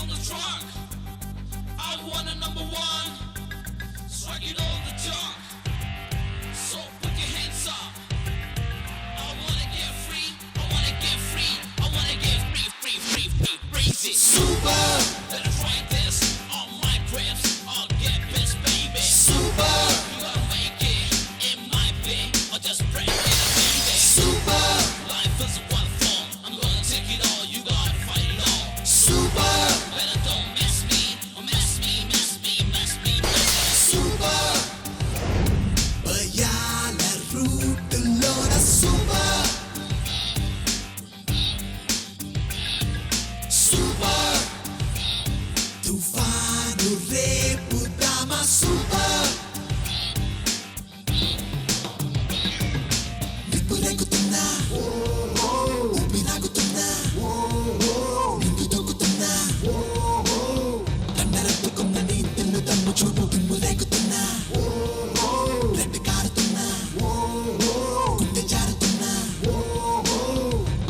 on the track. I want a number one. Strike it all the dark. So put your hands up. I wanna get free. I wanna get free. I wanna get free. Raise it. Super. Let us write this on my grips. I'll get pissed, baby. Super. You gotta make it. It might be. Or just break it, baby. Super. Life is one form. I'm gonna take it all. You gotta fight it all. Super. Better don't mess me. Or mess me. Super. Bayala root Lord super. Super. Tufano repu dama super. Nipuregutunna. Upinagutunna. Nindu dokutunna. Kandarattukunna నీ తిన్ను తమ్ము చూపు నిప్పురేగుతున్నా. Red కారుతున్నా. గుండె జారుతున్నా.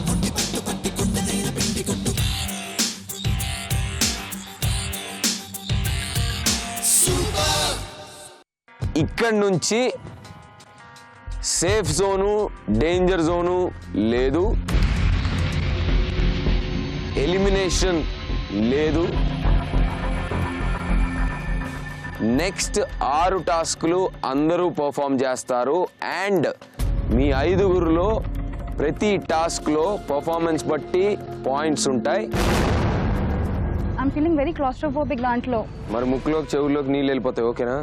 మొండి పట్టు పట్టి కొండనైన పిండి కొట్టు. Super. ఇక్కడ నుంచి సేఫ్ జోను డేంజర్ జోను లేదు, ఎలిమినేషన్ లేదు. నెక్స్ట్ 6 టాస్కులు అందరూ పర్ఫామ్ చేస్తారు అండ్ మీ 5గురిలో ప్రతి టాస్క్లో పర్ఫార్మెన్స్ బట్టి పాయింట్స్ ఉంటాయి. ఐమ్ ఫీలింగ్ వెరీ క్లాస్ట్రోఫోబిక్ దాంట్లో. మరి ముక్కులోకి చెవుల్లోకి నీళ్ళు వెళ్ళిపోతాయి, ఓకేనా?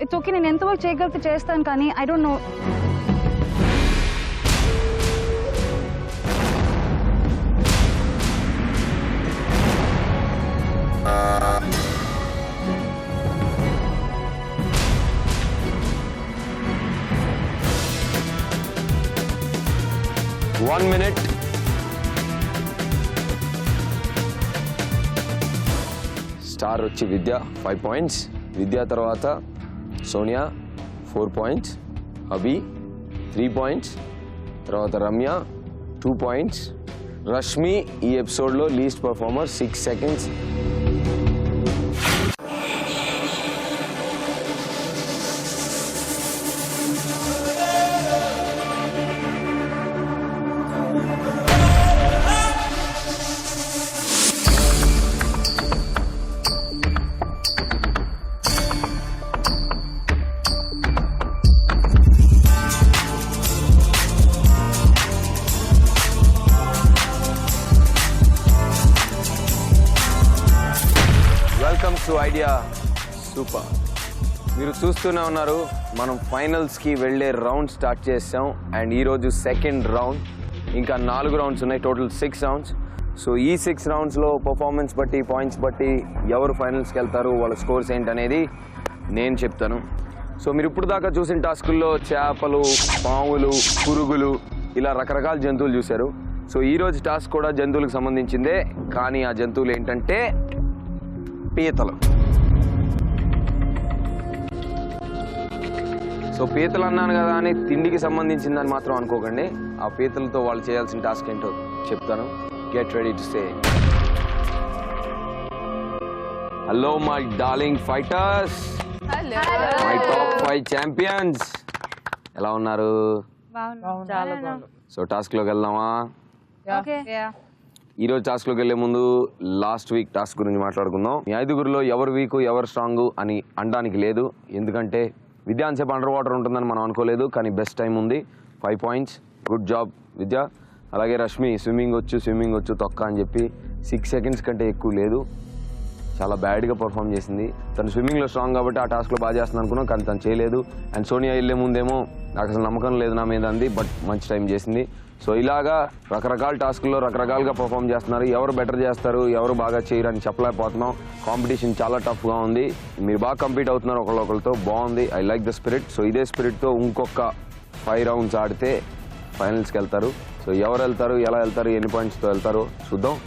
ఇట్స్ ఓకే, నేను ఎంతవరకు చేయగలిగితే చేస్తాను, కానీ I don't know. One minute. Star వచ్చి విద్య 5 పాయింట్స్, విద్య తర్వాత సోనియా 4 పాయింట్స్, అభి 3 పాయింట్స్, తర్వాత రమ్య 2 పాయింట్స్, రష్మి ఈ ఎపిసోడ్లో least performer 6 seconds. Welcome to idea super. మీరు చూస్తూనే ఉన్నారు, మనం ఫైనల్స్కి వెళ్ళే రౌండ్ స్టార్ట్ చేసాం అండ్ ఈరోజు సెకండ్ రౌండ్. ఇంకా 4 రౌండ్స్ ఉన్నాయి, టోటల్ 6 రౌండ్స్. సో ఈ 6 రౌండ్స్లో పర్ఫార్మెన్స్ బట్టి పాయింట్స్ బట్టి ఎవరు ఫైనల్స్కి వెళ్తారు, వాళ్ళ స్కోర్స్ ఏంటనేది నేను చెప్తాను. సో మీరు ఇప్పుడు దాకా చూసిన టాస్కుల్లో చేపలు, పాములు, పురుగులు ఇలా రకరకాల జంతువులు చూశారు. సో ఈరోజు టాస్క్ కూడా జంతువులకు సంబంధించిందే, కానీ ఆ జంతువులు ఏంటంటే పీతలు. సో పీతలు అన్నాను కదా అని తిండికి సంబంధించిందని మాత్రం అనుకోకండి. ఆ పీతలతో వాళ్ళు చేయాల్సిన టాస్క్ ఏంటో చెప్తాను. Get ready to say hello my darling fighters, my top 5 champions. ఎలా ఉన్నారు? సో టాస్క్లోకి వెళ్దామా? ఈరోజు టాస్క్లోకి వెళ్లే ముందు లాస్ట్ వీక్ టాస్క్ గురించి మాట్లాడుకుందాం. మీ 5గురిలో ఎవరు వీకు ఎవరు స్ట్రాంగ్ అని అనడానికి లేదు, ఎందుకంటే విద్య అంతసేపు అండర్ వాటర్ ఉంటుందని మనం అనుకోలేదు, కానీ బెస్ట్ టైం ఉంది. 5 పాయింట్స్, గుడ్ జాబ్ విద్య. అలాగే రష్మి స్విమ్మింగ్ వచ్చు తొక్క అని చెప్పి 6 సెకండ్స్ కంటే ఎక్కువ లేదు, చాలా బ్యాడ్గా పర్ఫామ్ చేసింది. తను స్విమ్మింగ్లో స్ట్రాంగ్ కాబట్టి ఆ టాస్క్లో బాగా చేస్తుంది అనుకున్నాం, కానీ తను చేయలేదు. అండ్ సోనియా వెళ్ళే ముందేమో నాకు అసలు నమ్మకం లేదు నా మీద అంది, బట్ మంచి టైం చేసింది. సో ఇలాగా రకరకాల టాస్కుల్లో రకరకాలుగా పర్ఫామ్ చేస్తున్నారు. ఎవరు బెటర్ చేస్తారు, ఎవరు బాగా చేయరు అని చెప్పలేకపోతున్నాం. కాంపిటీషన్ చాలా టఫ్గా ఉంది. మీరు బాగా కంపీట్ అవుతున్నారు ఒకళ్ళొకరితో, బాగుంది. I like the spirit. So ఇదే స్పిరిట్తో ఇంకొక 5 రౌండ్స్ ఆడితే ఫైనల్స్కి వెళ్తారు. సో ఎవరు వెళ్తారు, ఎలా వెళ్తారు, ఎన్ని పాయింట్స్తో వెళ్తారో చూద్దాం.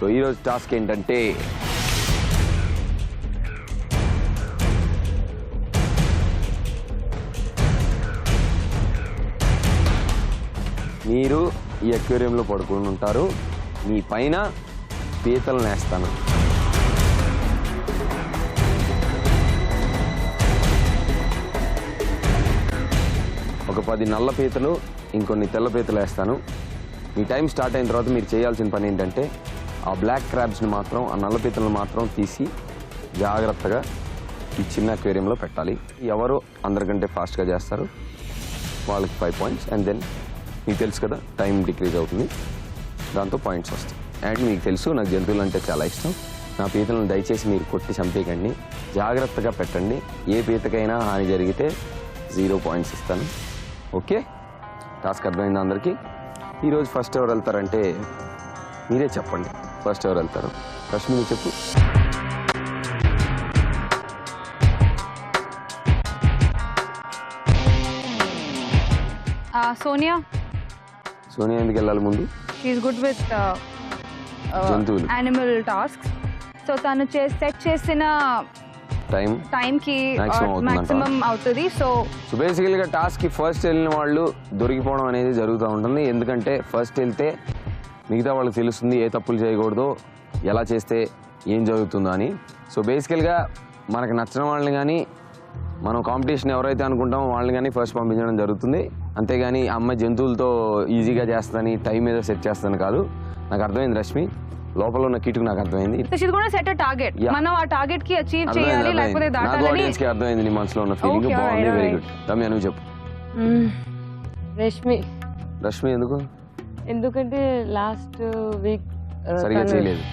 సో ఈరోజు టాస్క్ ఏంటంటే మీరు ఈ అక్వేరియంలో పడుకుని ఉంటారు, మీ పైన పీతలు నేస్తాను. ఒక 10 నల్ల పీతలు ఇంకొన్ని తెల్ల పీతలు వేస్తాను. మీ టైం స్టార్ట్ అయిన తర్వాత మీరు చేయాల్సిన పని ఏంటంటే ఆ బ్లాక్ క్రాబ్స్ని మాత్రం, ఆ నల్ల పీతలను మాత్రం తీసి జాగ్రత్తగా ఈ చిన్న అక్వేరియంలో పెట్టాలి. ఎవరు అందరికంటే ఫాస్ట్గా చేస్తారు వాళ్ళకి 5 పాయింట్స్. అండ్ దెన్ మీకు తెలుసు కదా టైం డిక్రీజ్ అవుతుంది, దాంతో పాయింట్స్ వస్తాయి. అండ్ మీకు తెలుసు నాకు జంతువులు అంటే చాలా ఇష్టం. నా పీతలను దయచేసి మీరు కొట్టి చంపేయకండి, జాగ్రత్తగా పెట్టండి. ఏ పీతకైనా హాని జరిగితే 0 పాయింట్స్ ఇస్తాను. ఓకే, టాస్క్ అర్థమైంది అందరికీ. ఈరోజు ఫస్ట్ ఎవరు వెళ్తారంటే మీరే చెప్పండి. ఫస్ట్ ఎవరు వెళ్తారు? రష్మి నువ్వు చెప్పు. సోనియా. సోనియా ఎందుకు వెళ్ళాలి ముందు? షీఈస్ గుడ్ విత్ జంతువులు, యానిమల్ టాస్క్స్. సో తను సెట్ చేసిన టైంకి మాక్సిమం అవుతుంది. సో బేసికల్గా టాస్క్కి ఫస్ట్ వెళ్ళిన వాళ్ళు దొరికిపోవడం అనేది జరుగుతూ ఉంటుంది. ఎందుకంటే ఫస్ట్ వెళ్తే మిగతా వాళ్ళకి తెలుస్తుంది ఏ తప్పులు చేయకూడదో, ఎలా చేస్తే ఏం జరుగుతుందో అని. సో బేసికల్గా మనకు నచ్చిన వాళ్ళని కానీ, మనం కాంపిటీషన్ ఎవరైతే అనుకుంటామో వాళ్ళని కానీ ఫస్ట్ పంపించడం జరుగుతుంది. అంతేగాని అమ్మాయి జంతువులతో ఈజీగా చేస్తుందని టైం మీద సెట్ చేస్తాను కాదు. నాకు అర్థమైంది రష్మి, లోపల ఉన్న కిటుకు నాకు అర్థమైంది. మనం ఆ టార్గెట్ కి అచీవ్ చేయాలి, లేకపోతే దాటాలని. ఆడియన్స్ కి అర్థమైంది నీ మనసులో ఉన్న ఫీలింగ్. బాగుంది, వెరీ గుడ్. రమ్య నువ్వు చెప్పు. రష్మి ఎందుకు? ఎందుకంటే లాస్ట్ వీక్ సరిగా చేయలేదు.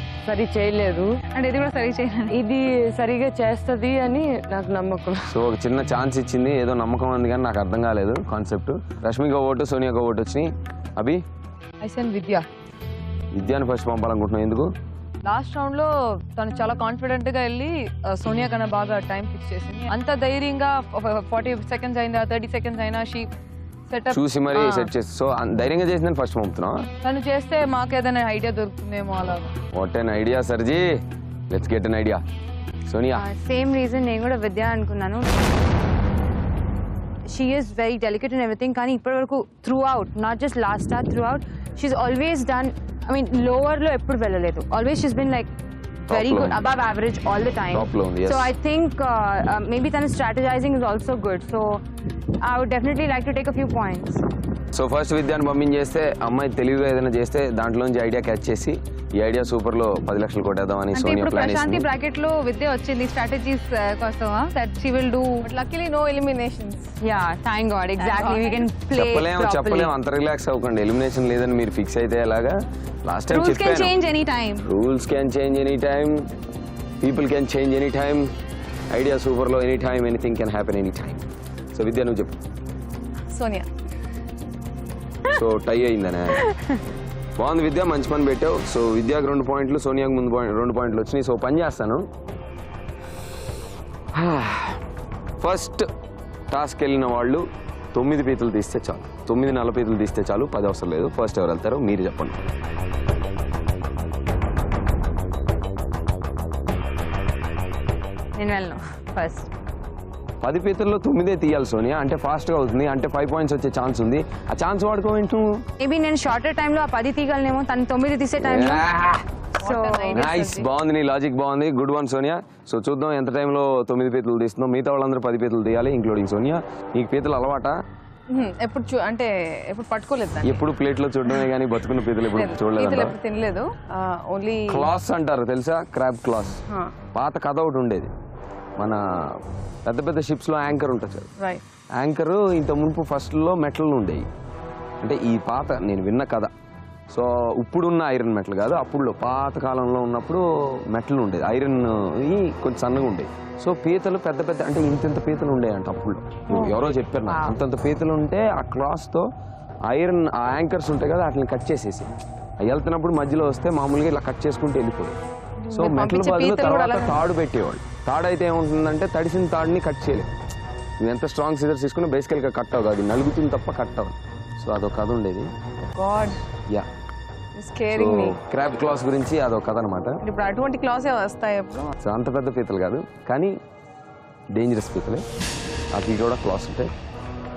అంటే ఇది కూడా సరిగా చేయలేదు. ఇది సరిగా చేస్తుంది అని నాకు నమ్మకం. సో ఒక చిన్న ఛాన్స్ ఇచ్చింది, ఏదో నమ్మకం ఉంది కానీ నాకు అర్థం కాలేదు కాన్సెప్ట్. రష్మికి ఓటు, సోనియాకి ఓటు వచ్చినాయి. అభి? విద్యాన్ని ఫస్ట్ పంపాలనుకుంటున్నావు, ఎందుకు? లాస్ట్ రౌండ్ లో తను చాలా కాన్ఫిడెంట్ గా వెళ్ళి సోనియా కన్నా బాగా టైం ఫిక్స్ చేసింది. అంత ధైర్యంగా 40 సెకండ్స్ అయినా 30 సెకండ్స్ అయినా షీ సెటప్ చూసి మరి సెట్ చేసి. సో ధైర్యంగా చేసిందని ఫస్ట్ పంపుతున్నావా? తను చేస్తే మాకు ఏదైనా ఐడియా దొరుకుతుందేమో అలా. వాట్ ఎన్ ఐడియా సర్జీ, let's get an idea. Sonia? Same reason నేను కూడా విద్య అనుకున్నాను. She is very delicate in everything. కానీ ఇప్పటి వరకు throughout, not just last star, throughout she is always done. I mean lower లో ఎప్పుడు వెళ్ళలేదు. Always she's been like very good, above average all the time. Top loan, yes. So I think maybe then strategizing is also good. So I would definitely like to take a few points. So first విద్యాన్ని పంపించేస్తే అమ్మాయి తెలివిగా ఏదైనా చేస్తే దాంట్లోంచి idea catch చేసి ఈ idea super లో 10 లక్షలు కొట్టేద్దామని అంటే సోనియా ఇప్పుడు ప్లాన్ ప్రశాంతి చేసింది. బ్రాకెట్ లో విద్య వచ్చింది స్ట్రాటజీస్ కోసమా that she will do. Luckily no eliminations. Yeah, thank God. Exactly. We can play properly. చెప్పలేము అంత రిలాక్స్ అవ్వకండి. ఎలిమినేషన్ లేదని మీరు ఫిక్స్ అయితే ఎలాగా? లాస్ట్ టైం రూల్స్ కెన్ చెప్పాను, change any time. Rules can change any time, people can change any time, idea super లో any time, anything can happen any time. So Vidya నువ్వు చెప్పు. సోనియా. సో టై అయిందనే. బాగుంది విద్య, మంచి పని పెట్టావు. సో విద్యాకి 2 పాయింట్లు, సోనియాకి ముందు 2 పాయింట్లు వచ్చినాయి. సో పని చేస్తాను. ఫస్ట్ టాస్క్ వెళ్ళిన వాళ్ళు 9 పీతలు తీస్తే చాలు, 9 నల్ల పీతలు తీస్తే చాలు, 10 అవసరం లేదు. ఫస్ట్ ఎవరు వెళ్తారో మీరు చెప్పండి. నేను వెళ్ళను ఫస్ట్. 10 పీతల్లో 9 తీయాలి సోనియా, అంటే ఫాస్ట్గా అవుతుంది, అంటే 5 పాయింట్స్ వచ్చే ఛాన్స్ ఉంది. ఆ ఛాన్స్ వాడుకోవేంటి నువ్వు? మేబీ నేను షార్టర్ టైంలో ఆ 10 తీయగలనేమో, తను 9 తీసే టైంలో. సో నైస్, బాగుంది, నీ లాజిక్ బాగుంది. Good one Sonia. సో చూద్దాం ఎంత టైంలో 9 పీతలు తీస్తున్నాం. మిగతా వాళ్ళందరూ 10 పీతలు తీయాలి, ఇంక్లూడింగ్ సోనియా. నీకు పీతలు అలవాటా? ఎప్పుడు అంటే ఎప్పుడు పట్టుకోలేదు దాన్ని. ఎప్పుడు ప్లేట్లో చూడడమే కానీ బతుకున్న పీతలు ఎప్పుడు చూడలేదు. ఎప్పుడు తినలేదు. ఓన్లీ క్లాస్ అంటారు తెలుసా, క్రాబ్ క్లాస్. పాత కథ ఒకటి ఉండేది, మన పెద్ద పెద్ద షిప్స్ లో యాంకర్ ఉంటుంది సార్. రైట్. యాంకర్ ఇంత మునుపు ఫస్ట్ లో మెటల్ ఉండేవి. అంటే ఈ పాత నేను విన్న కథ. సో ఇప్పుడున్న ఐరన్ మెటల్ కాదు, అప్పుడులో పాత కాలంలో ఉన్నప్పుడు మెటల్ ఉండేది, ఐరన్ కొంచెం సన్నగా ఉండేది. సో పీతలు పెద్ద పెద్ద, అంటే ఇంత పీతలు ఉండేవి అంట అప్పుడు. ఎవరో చెప్పారు నాకు, అంతంత పీతలు ఉంటే ఆ క్లాస్ తో ఐరన్ ఆ యాంకర్స్ ఉంటాయి కదా వాటిని కట్ చేసేసి వెళ్తున్నప్పుడు మధ్యలో వస్తే మామూలుగా ఇలా కట్ చేసుకుంటూ వెళ్ళిపోయి. సో మెటల్ బదులు తర్వాత తాడు పెట్టేవాళ్ళు. తాడు అయితే ఏముంటుందంటే తడిసిన తాడుని కట్ చేయలేదు. నువ్వు ఎంత స్ట్రాంగ్ సీజర్స్ తీసుకున్నా బేసికల్గా కట్ అవ్వదు, అది నలుగుతుంది తప్ప కట్ అవ్వదు. సో అదొక కథ ఉండేది. గాడ్, యా, స్కేరింగ్ మీ. క్రాబ్ క్లాస్ గురించి అదొక కథ అనమాట. ఇప్పుడు అటువంటి క్లాసే వస్తాయి ఎప్పుడు. సో అంత పెద్ద పీతలు కాదు కానీ డేంజరస్ పీతలే. అవి కూడా క్లాస్ ఉంటాయి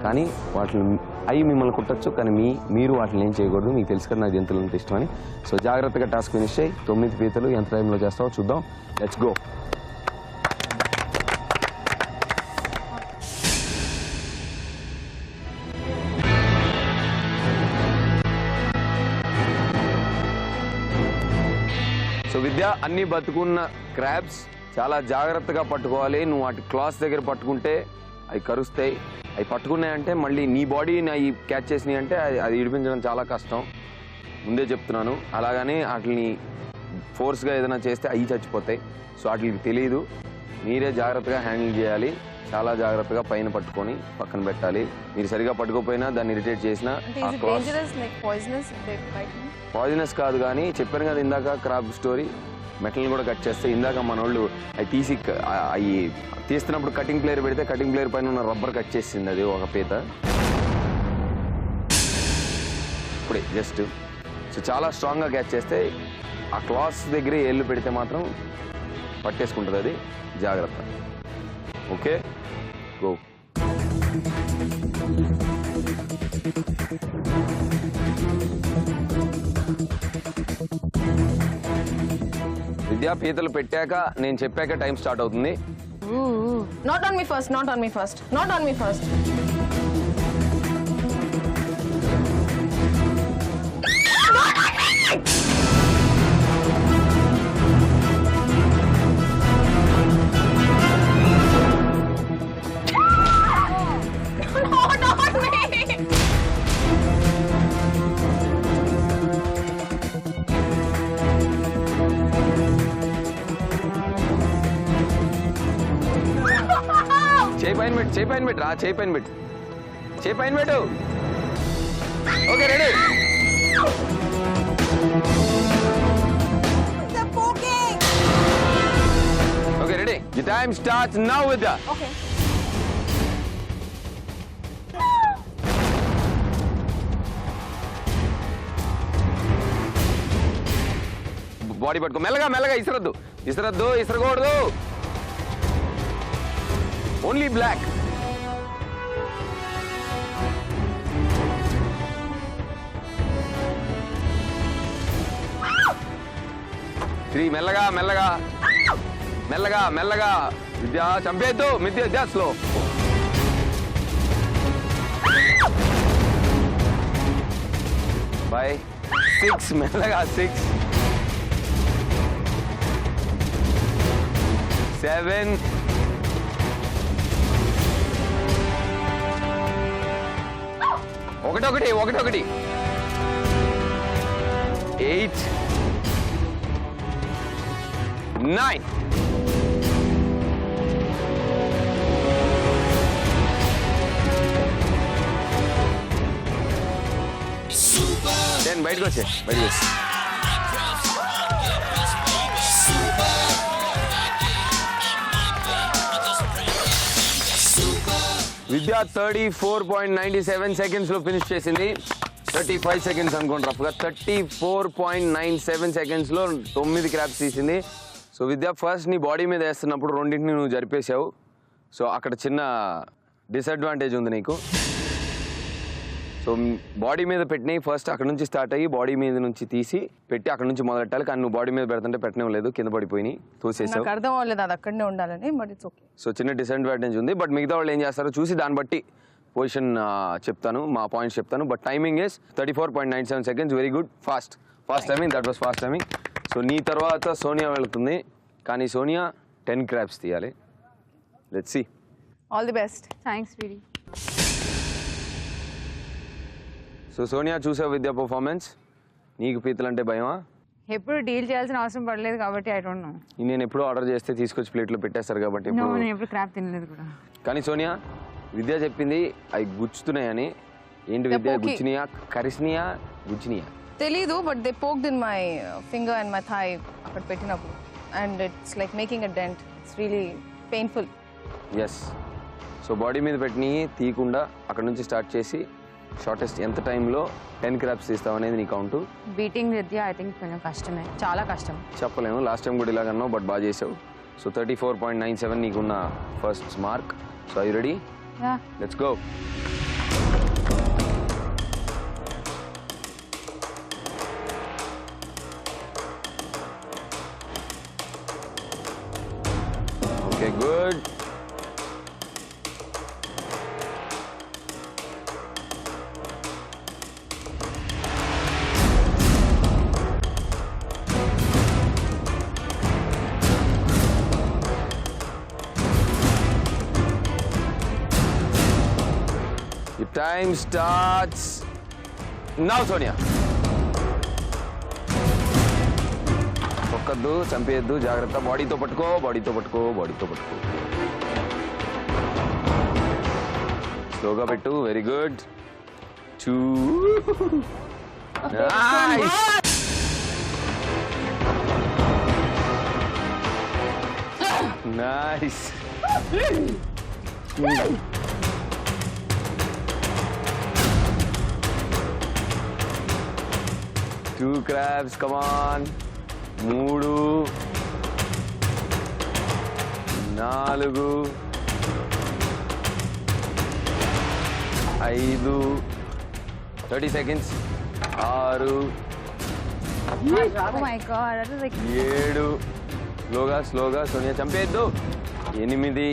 కానీ వాటిని అవి మిమ్మల్ని కుట్టచ్చు, కానీ మీరు వాటిని ఏం చేయకూడదు. మీకు తెలుసు కదా నాకు జంతువులు అంటే ఇష్టమని. సో జాగ్రత్తగా టాస్క్ ఫినిష్ అయ్యి 9 పీతలు ఎంత టైంలో చేస్తావో చూద్దాం. Let's go. సో విద్య, అన్ని బతుకున్న క్రాబ్స్ చాలా జాగ్రత్తగా పట్టుకోవాలి. నువ్వు వాటి క్లాస్ దగ్గర పట్టుకుంటే అవి కరుస్తాయి. అవి పట్టుకున్నాయంటే మళ్ళీ నీ బాడీని అవి క్యాచ్ చేసినాయి అంటే అది ఇడిపించడం చాలా కష్టం, ముందే చెప్తున్నాను. అలాగని వాటిని ఫోర్స్గా ఏదైనా చేస్తే అవి చచ్చిపోతాయి. సో వాటికి తెలియదు, మీరే జాగ్రత్తగా హ్యాండిల్ చేయాలి. చాలా జాగ్రత్తగా పైన పట్టుకొని పక్కన పెట్టాలి. మీరు సరిగా పట్టుకోపోయినా దాన్ని ఇరిటేట్ చేసినా పాయిజనస్ కాదు. కానీ చెప్పాను కదా ఇందాక క్రాబ్ స్టోరీ, మెటల్ని కూడా కట్ చేస్తే ఇందాక మన వాళ్ళు అవి తీసి అవి తీస్తున్నప్పుడు కటింగ్ ప్లేయర్ పెడితే కటింగ్ ప్లేయర్ పైన ఉన్న రబ్బర్ కట్ చేసింది అది ఒక పీత ఇప్పుడే జస్ట్. సో చాలా స్ట్రాంగ్గా క్యాచ్ చేస్తే ఆ క్లాస్ దగ్గరే ఏళ్ళు పెడితే మాత్రం పట్టేసుకుంటుంది అది, జాగ్రత్త. Okay, go. విద్యా, పీతలు పెట్టాక నేను చెప్పాక టైం స్టార్ట్ అవుతుంది. Not on me first, not on me first, not on me first. చేయి పైన పెట్టు, చేయి పైన పెట్టు, రా చేయి పైన పెట్టు, చేయి పైన పెట్టు. Okay, ready. Okay, ready. The time starts now with Okay. Body పట్టుకో, మెల్లగా మెల్లగా, ఇసరద్దు ఇసరద్దు, ఇసరకూడదు. Only block. త్రీ, మెల్లగా మెల్లగా మెల్లగా మెల్లగా. విద్య చంపేద్దు, విద్య స్లో. బై 6, మెల్లగా 6, 7, 1, 8, 9. బయటకు వచ్చే, బయటకు వచ్చి. విద్య 34.97 seconds లో ఫినిష్ చేసింది. 35 seconds అనుకోండి రఫ్గా. 34.97 seconds లో 9 క్రాబ్స్ తీసింది. సో విద్య, ఫస్ట్ నీ బాడీ మీద వేస్తున్నప్పుడు రెండింటిని నువ్వు జరిపేశావు. సో అక్కడ చిన్న డిసడ్వాంటేజ్ ఉంది నీకు. సో బాడీ మీద పెట్టినవి ఫస్ట్ అక్కడ నుంచి స్టార్ట్ అయ్యి బాడీ మీద నుంచి తీసి పెట్టి అక్కడ నుంచి మొదలెట్టాలి. కానీ నువ్వు బాడీ మీద పెడుతుంటే పెట్టడం లేదు, కింద పడిపోయినాయి, తోసేసావు. నాకు అర్థం అవ్వలేదు అది అక్కడనే ఉండాలని, బట్ ఇట్స్ ఓకే. సో చిన్న డిసడ్వాంటేజ్ ఉంది. బట్ మిగతా వాళ్ళు ఏం చేస్తారో చూసి దాన్ని బట్టి పొజిషన్ చెప్తాను, మా పాయింట్స్ చెప్తాను. But timing is 34.97 seconds. Very good, fast timing. That was fast timing. So నీ తర్వాత సోనియా వెళుతుంది, కానీ సోనియా 10 crabs తీయాలి. Let's see. All the best. Thanks వీడి. సో సోనియా, చూసావు విద్యా పర్ఫార్మెన్స్? నీకు పీతలు అంటే భయమా? ఎప్పుడు డీల్ చేయాల్సిన అవసరం పడలేదు కాబట్టి ఐ డోంట్ నో. నేను ఎప్పుడు ఆర్డర్ చేస్తే తీసుకొచ్చి ప్లేట్లో పెట్టేస్తారు కాబట్టి నేను ఎప్పుడు క్రాబ్ తినలేదు కూడా. కానీ సోనియా, విద్య చెప్పింది అవి గుచ్చుతున్నాయని. ఏంటి విద్య, గుచ్చినాయా, కరిసినాయా, గుచ్చినాయా? తెలీదు, but they poked in my finger and my thigh అక్కడ పెట్టినప్పుడు. And it's like making a dent. It's really painful. Yes. So body మీద పెట్టిన తీయకుండా అక్కడ నుంచి స్టార్ట్ చేసి షార్టెస్ట్ ఎంత టైంలో 10 crabs తీస్తావు అనేది నీ count. Beating Vidya I think కొంచెం కష్టమే, చాలా కష్టం. చెప్పలేము, లాస్ట్ టైం కూడా ఇలాగన్నావు, బట్ బాగా చేసావు. సో 34.97 నీకున్న first mark. So I ready? Let's go. Okay, good. Time starts now Sonia. తొక్కద్దు, చంపేయద్దు, జాగ్రత్త. బాడీతో పట్టుకో, బాడీతో పట్టుకో, బాడీతో పట్టుకో. స్లోగా పెట్టు. Very good. 2 nice. Nice. 2 crabs, come on. 3 4 5 30 seconds. 6 Oh my god, that was like 7 స్లోగా స్లోగా సోనియా చంపేద్దు. 8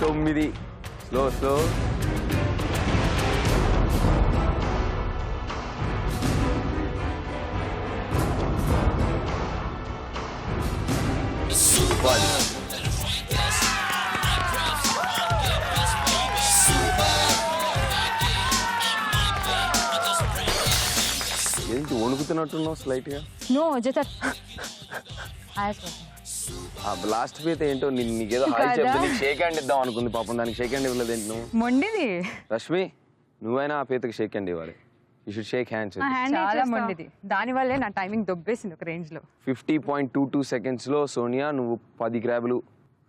9 slow slow. 1. ఏంటి వణుకుతున్నట్టున్నావు స్లైట్గా? No, just that. ఆ లాస్ట్ పీత ఏంటో నీకేదో హాయ్ చెప్తే నీకు షేక్ హ్యాండ్ ఇద్దాం అనుకుంది. పాపం దానికి షేక్ హ్యాండ్ ఇవ్వలేదు ఏంటి నువ్వు? మొండిది. రష్మి, నువ్వైనా ఆ పీతకి షేక్ హ్యాండ్ ఇవ్వాలి. You should shake hands. చాలా మొండిది. దాని వల్లే నా టైమింగ్ దొబ్బేసింది ఒక రేంజ్ లో. 50.22 secondsలో సోనియా నువ్వు 10 క్రాబులు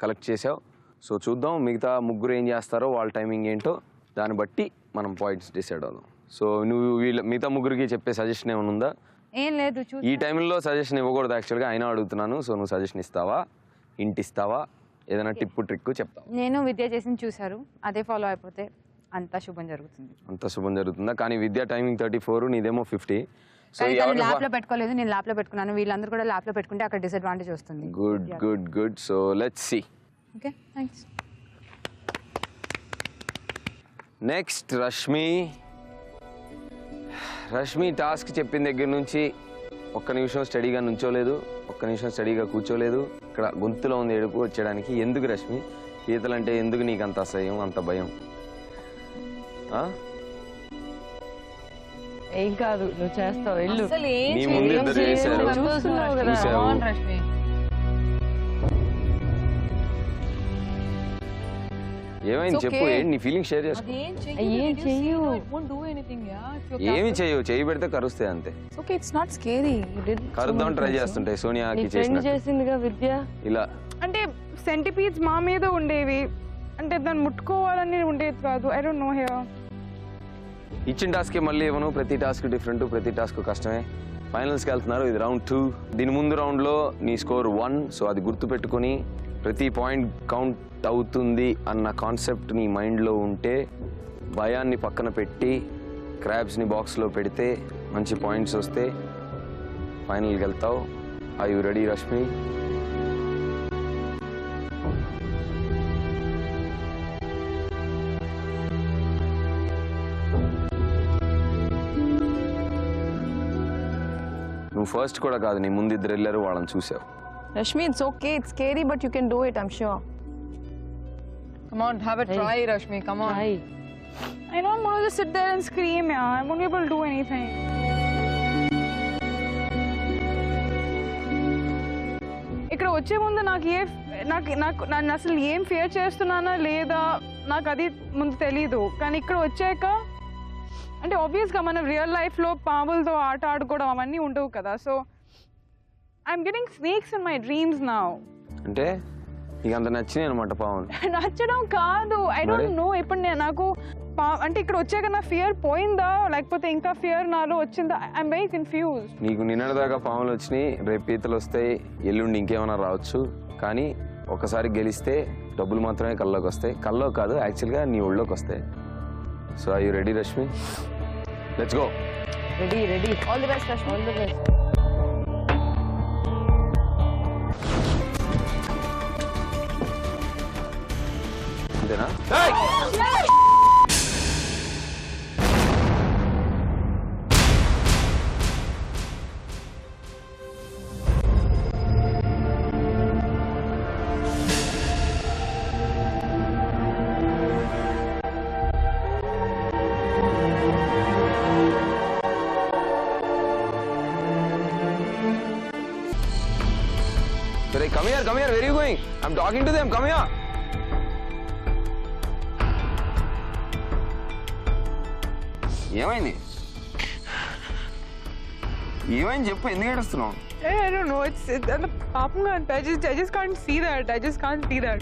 కలెక్ట్ చేసావు. సో చూద్దాం మిగతా ముగ్గురు ఏం చేస్తారో, వాళ్ళ టైమింగ్ ఏంటో దాన్ని బట్టి మనం పాయింట్స్ డిసైడ్ అవుదాం. సో నువ్వు మిగతా ముగ్గురికి చెప్పే సజెషన్ ఏమైనా ఉందా? ఏం లేదు. ఈ టైంలో సజెషన్ ఇవ్వకూడదు యాక్చువల్గా, అయినా అడుగుతున్నాను. సో నువ్వు సజెషన్ ఇస్తావా, ఇంటిస్తావా, ఏదైనా టిప్పు ట్రిక్ చెప్తావా? నేను విద్య చేసింది చూసారు, అదే ఫాలో అయిపోతే అంతా శుభం జరుగుతుంది. అంత శుభం జరుగుతుందా? కానీ విద్య టైమింగ్ 34, నీదేమో 50. సో ల్యాప్ లో పెట్టుకోలేదు, నేను ల్యాప్ లో పెట్టుకున్నాను. వీళ్ళందరూ కూడా ల్యాప్ లో పెట్టుకుంటే అక్కడ డిసడ్వాంటేజ్ వస్తుంది. Good good good. So let's see. Okay, thanks. Next Rashmi. Rashmi task చెప్పిన దగ్గర నుంచి ఒక్క నిమిషం స్టడీగా నుంచోలేదు, ఒక్క నిమిషం స్టడీగా కూర్చోలేదు. ఇక్కడ గొంతులో ఉంది ఏడుపు వచ్చేయడానికి. ఎందుకు రష్మి? పీతలంటే ఎందుకు నీకు అంత అసహ్యం, అంత భయం? ఏం కాదు, నువ్వు చేస్తావు, వెళ్ళు. నీ ముందు ఇద్దరు చేశారు, చూసావు. ఏమైంది చెప్పు, ఏంటి నీ ఫీలింగ్ షేర్ చేసుకో. ఏం చెయ్యు, ఏమి చెయ్యవు, చెయ్యి పెడితే కరుస్తాయి అంతే. Okay, it's not scary. You did. కరుద్దాం ట్రై చేస్తుంటాయి సోనియాకి చేసిన చేసిందిగా విద్య. ఇలా. అంటే సెంటిపీడ్స్ మా మీద ఉండేవి, అంటే దాన్ని ముట్టుకోవాలని ఉండేది కాదు. I don't know here. ఇచ్చిన టాస్క్ మళ్ళీ ఇవ్వను, ప్రతి టాస్క్ డిఫరెంట్, ప్రతి టాస్క్ కష్టమే. ఫైనల్స్కి వెళ్తున్నారు, ఇది రౌండ్ 2. దీని ముందు రౌండ్లో నీ స్కోర్ 1. సో అది గుర్తుపెట్టుకొని ప్రతి పాయింట్ కౌంట్ అవుతుంది అన్న కాన్సెప్ట్ నీ మైండ్లో ఉంటే, భయాన్ని పక్కన పెట్టి క్రాబ్స్ని బాక్స్లో పెడితే మంచి పాయింట్స్ వస్తే ఫైనల్కి వెళ్తావు. Are you ready Rashmi? నువ్వు ఫస్ట్ కూడా కాదు, నీ ముందు ఇద్దరు వెళ్ళారు, వాళ్ళని చూసావు. Rashmi, it's okay. It's scary, but you can do it. I'm sure. Come on, have a try, Rashmi. Come on. Hi. I don't want to just sit there and scream. Yeah, I won't be able to do anything. ఇక్కడ వచ్చే ముందు నన్ను అసలు ఏం fear చేస్తున్నానా లేదా నాకు అది ముందు తెలీదు. కానీ ఇక్కడ వచ్చాక అంటే ఆబ్వియస్గా మనం రియల్ లైఫ్లో పాములతో ఆట ఆడుకోవడం అవన్నీ ఉండవు కదా. So I'm getting snakes in my dreams now. అంటే నీకు అంత నచ్చినాయి అనమాట పాములు? నచ్చడం కాదు, ఐ డోంట్ నో. ఇప్పుడు నాకు అంటే ఇక్కడ వచ్చాక నా ఫియర్ పోయిందా లేకపోతే ఇంకా ఫియర్ నాలో వచ్చిందా? I'm very confuse. నీకు నిన్నటిదాకా పాములు వచ్చినాయి, రేపు పీతలు వస్తాయి, ఎల్లుండి ఇంకేమైనా రావచ్చు. కానీ ఒకసారి గెలిస్తే డబ్బులు మాత్రమే కల్లోకి వస్తాయి. కల్లో కాదు, యాక్చువల్గా నీ ఒళ్ళోకి వస్తాయి. So are you ready Rashmi? Let's go. Ready ready. All the best, Rashmi. All the best. అంతేనా? Come here, where are you going? I'm talking to them, come here. ఏమైంది చెప్పు, ఎందుకు ఏడుస్తున్నావు? I don't know. It's పాపంగా I just can't see that.